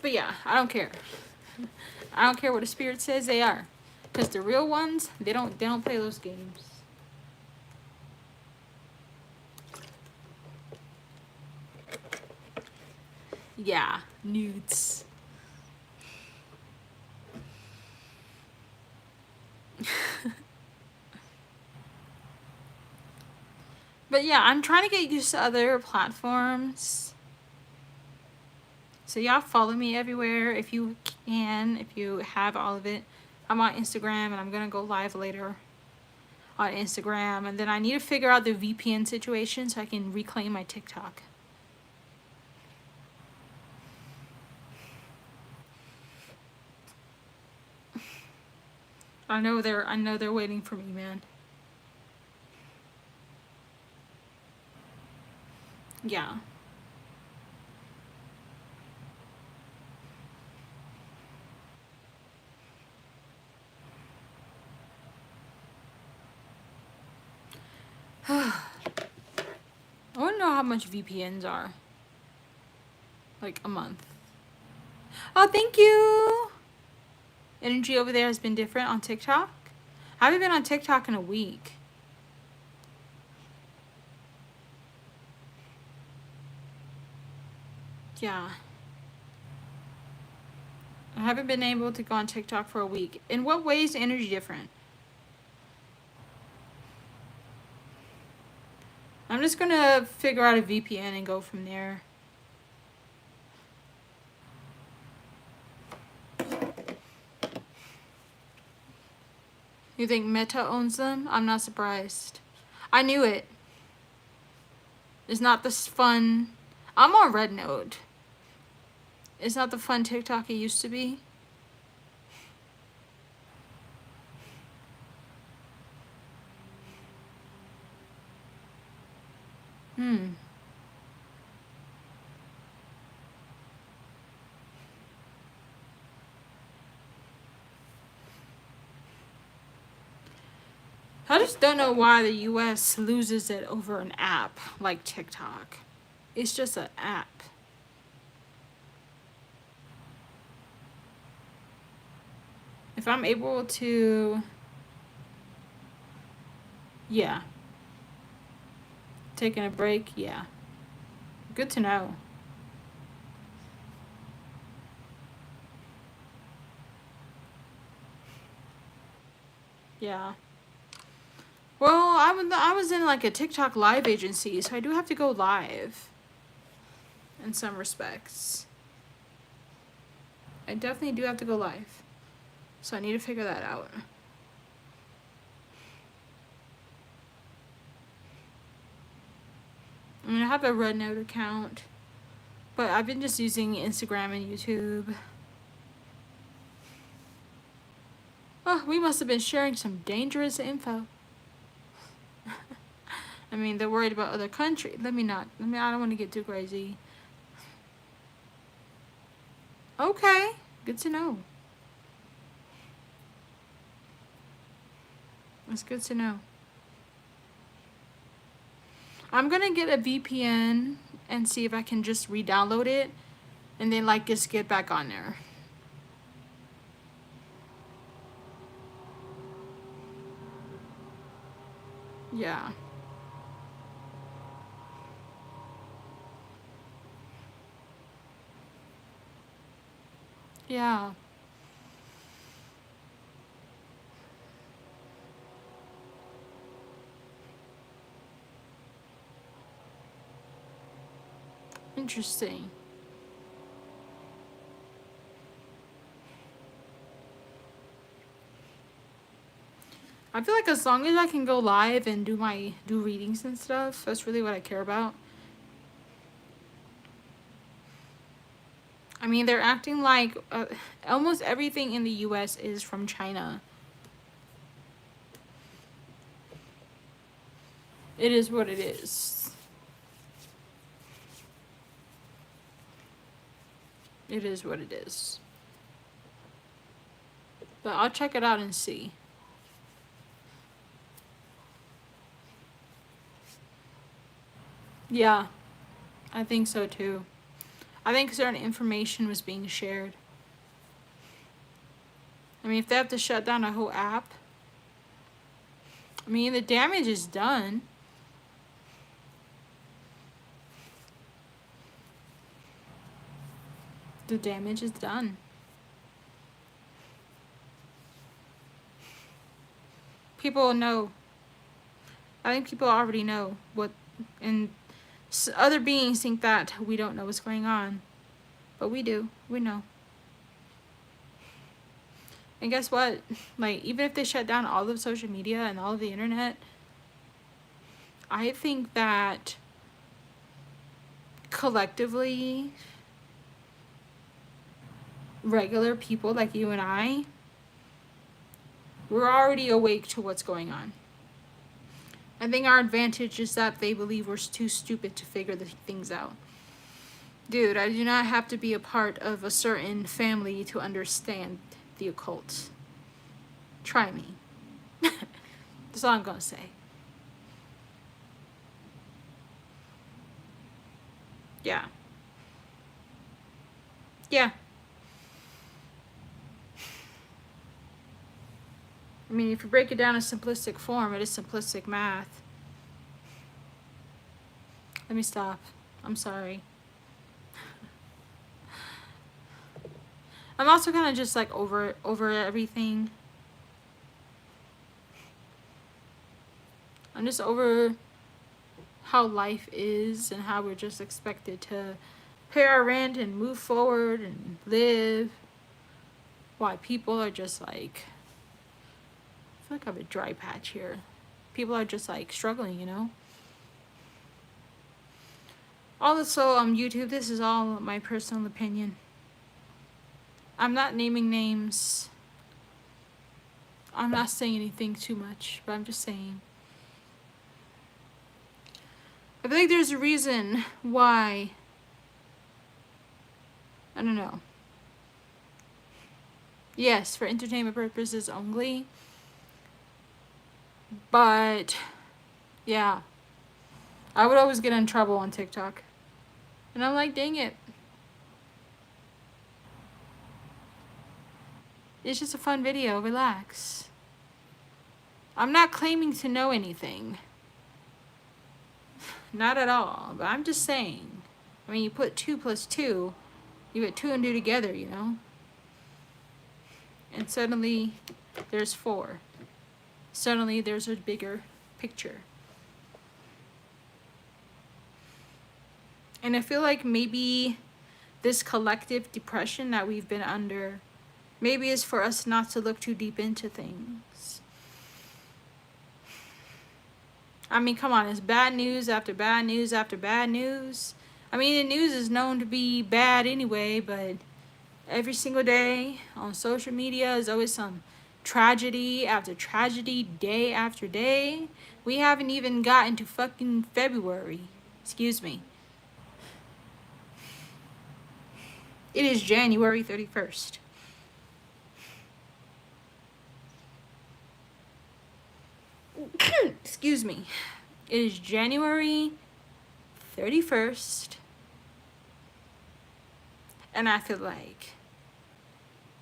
But yeah, I don't care. I don't care what the spirit says they are. Because the real ones, they don't play those games. Yeah, nudes. But yeah, I'm trying to get used to other platforms. So y'all follow me everywhere if you can, if you have all of it. I'm on Instagram, and I'm going to go live later on Instagram. And then I need to figure out the VPN situation so I can reclaim my TikTok. I know they're waiting for me, man. Yeah. I want to know how much VPNs are. Like a month. Oh, thank you. Energy over there has been different on TikTok. I haven't been on TikTok in a week. Yeah. I haven't been able to go on TikTok for a week. In what way is energy different? I'm just gonna figure out a VPN and go from there. You think Meta owns them? I'm not surprised. I knew it. It's not this fun. I'm on Red Note. It's not the fun TikTok it used to be. I just don't know why the US loses it over an app like TikTok. It's just an app. If I'm able to, yeah. Taking a break, yeah. Good to know. Yeah. Well, I was in like a TikTok live agency, so I do have to go live in some respects. I definitely do have to go live. So I need to figure that out. I mean, I have a Red Note account, but I've been just using Instagram and YouTube. Oh, we must have been sharing some dangerous info. I mean, they're worried about other countries. I don't want to get too crazy. Okay, good to know. It's good to know. I'm gonna get a VPN and see if I can just re-download it and then like just get back on there. Yeah. Yeah. Interesting. I feel like as long as I can go live and do readings and stuff, that's really what I care about. I mean, they're acting like almost everything in the US is from China. It is what it is. It is what it is. But I'll check it out and see. Yeah, I think so too. I think certain information was being shared. I mean, if they have to shut down a whole app, I mean, the damage is done. The damage is done. People know. I think people already know what, and other beings think that we don't know what's going on. But we do. We know. And guess what? Like, even if they shut down all of social media and all of the internet, I think that collectively, regular people like you and I, we're already awake to what's going on. I think our advantage is that they believe we're too stupid to figure the things out. Dude, I do not have to be a part of a certain family to understand the occult. Try me. That's all I'm gonna say. Yeah. Yeah. I mean, if you break it down in simplistic form, it is simplistic math. Let me stop. I'm sorry. I'm also kind of just like over everything. I'm just over how life is and how we're just expected to pay our rent and move forward and live. Why people are just like, I feel like I have a dry patch here. People are just like struggling, you know? Also, YouTube, this is all my personal opinion. I'm not naming names. I'm not saying anything too much, but I'm just saying. I feel like there's a reason why. I don't know. Yes, for entertainment purposes only. But, yeah. I would always get in trouble on TikTok. And I'm like, dang it. It's just a fun video. Relax. I'm not claiming to know anything. Not at all. But I'm just saying. I mean, you put 2 plus 2. You put 2 and 2 together, you know? And suddenly, there's 4. Suddenly, there's a bigger picture. And I feel like maybe this collective depression that we've been under, maybe is for us not to look too deep into things. I mean, come on, it's bad news after bad news after bad news. I mean, the news is known to be bad anyway, but every single day on social media is always some tragedy after tragedy, day after day. We haven't even gotten to fucking February. Excuse me. It is January 31st. Excuse me. It is January 31st. And I feel like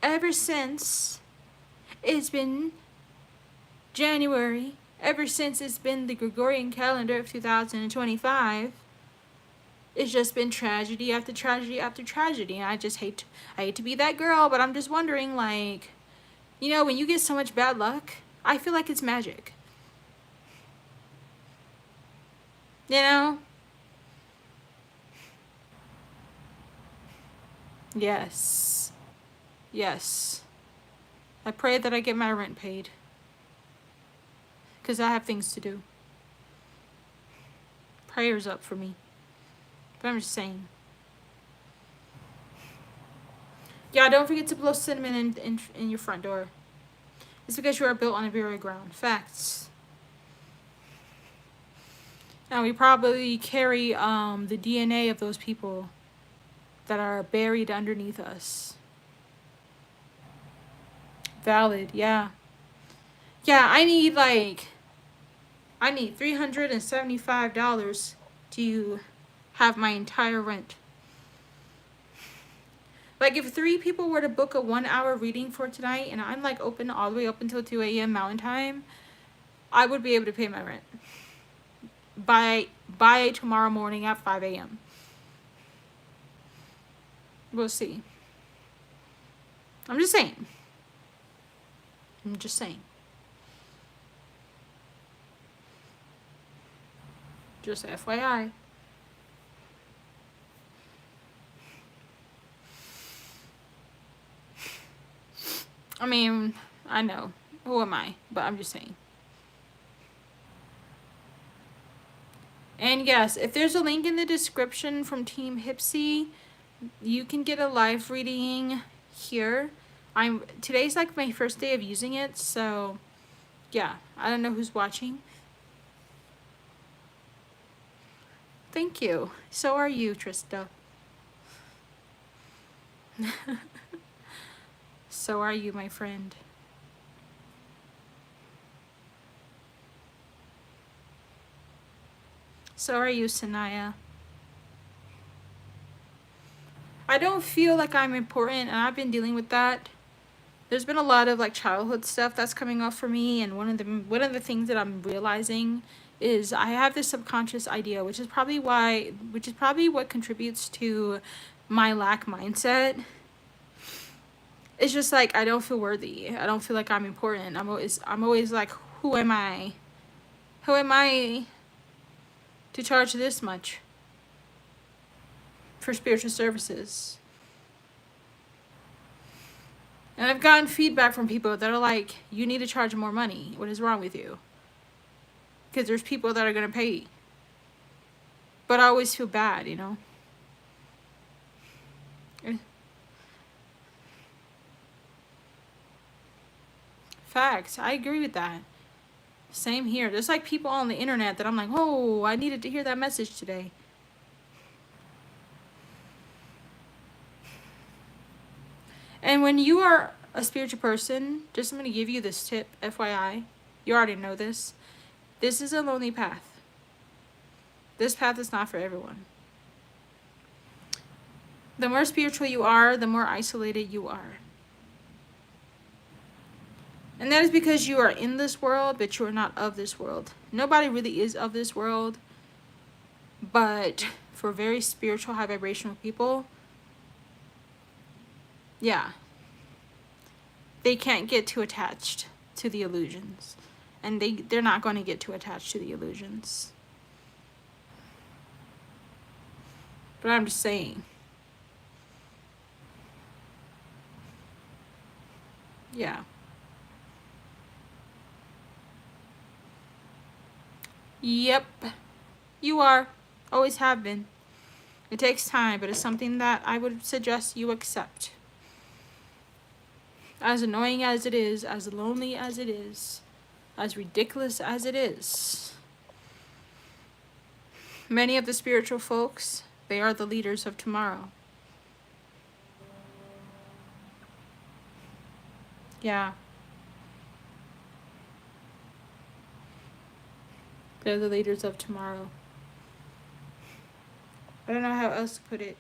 ever since it's been January, ever since it's been the Gregorian calendar of 2025, it's just been tragedy after tragedy after tragedy. And I hate to be that girl, but I'm just wondering, like, you know, when you get so much bad luck, I feel like it's magic. You know? Yes. Yes. I pray that I get my rent paid. Because I have things to do. Prayers up for me. But I'm just saying. Yeah, don't forget to blow cinnamon in your front door. It's because you are built on a burial ground. Facts. Now we probably carry the DNA of those people that are buried underneath us. Valid, yeah. Yeah, I need $375 to have my entire rent. Like, if 3 people were to book a 1-hour reading for tonight, and I'm like open all the way up until 2 a.m. Mountain Time, I would be able to pay my rent by tomorrow morning at 5 a.m. We'll see. I'm just saying. Just FYI. I mean, I know. Who am I? But I'm just saying. And yes, if there's a link in the description from Team Hipsy, you can get a live reading here. Today's like my first day of using it, so yeah, I don't know who's watching. Thank you. So are you, Trista. So are you, my friend. So are you, Sanaya. I don't feel like I'm important, and I've been dealing with that. There's been a lot of like childhood stuff that's coming up for me, and one of the things that I'm realizing is I have this subconscious idea, which is probably what contributes to my lack mindset. It's just like I don't feel worthy. I don't feel like I'm important. I'm always like, who am I? Who am I to charge this much for spiritual services? And I've gotten feedback from people that are like, you need to charge more money. What is wrong with you? Because there's people that are going to pay. But I always feel bad, you know. Facts. I agree with that. Same here. There's like people on the internet that I'm like, oh, I needed to hear that message today. And when you are a spiritual person, just I'm going to give you this tip, FYI. You already know this. This is a lonely path. This path is not for everyone. The more spiritual you are, the more isolated you are. And that is because you are in this world, but you are not of this world. Nobody really is of this world. But for very spiritual, high vibrational people, yeah, they can't get too attached to the illusions. And they're not going to get too attached to the illusions. But I'm just saying. Yeah. Yep. You are. Always have been. It takes time, but it's something that I would suggest you accept. As annoying as it is, as lonely as it is, as ridiculous as it is. Many of the spiritual folks, they are the leaders of tomorrow. Yeah. They're the leaders of tomorrow. I don't know how else to put it.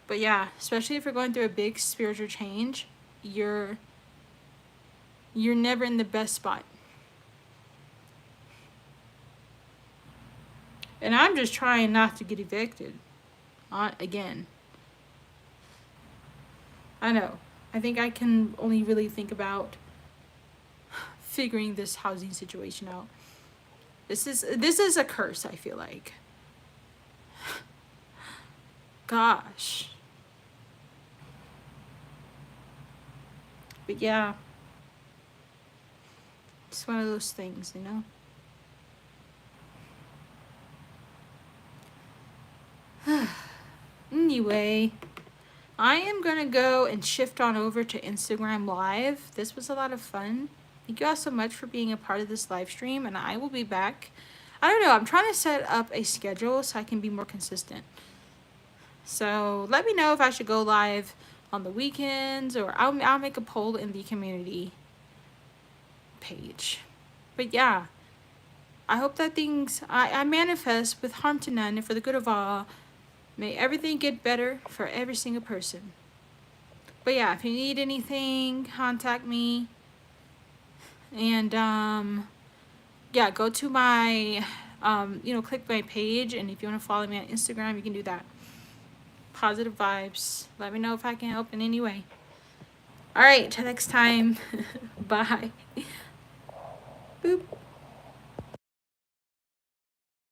But yeah, especially if you're going through a big spiritual change, you're never in the best spot. And I'm just trying not to get evicted. Again. I know. I think I can only really think about figuring this housing situation out. This is a curse, I feel like. Gosh. But yeah. It's one of those things, you know? Anyway, I am going to go and shift on over to Instagram Live. This was a lot of fun. Thank you all so much for being a part of this live stream, and I will be back. I don't know, I'm trying to set up a schedule so I can be more consistent. So let me know if I should go live on the weekends, or I'll make a poll in the community page. But yeah, I hope that things, I manifest with harm to none and for the good of all. May everything get better for every single person. But yeah, if you need anything, contact me. And yeah, go to my, click my page. And if you want to follow me on Instagram, you can do that. Positive vibes. Let me know if I can help in any way. All right, till next time. Bye. Boop.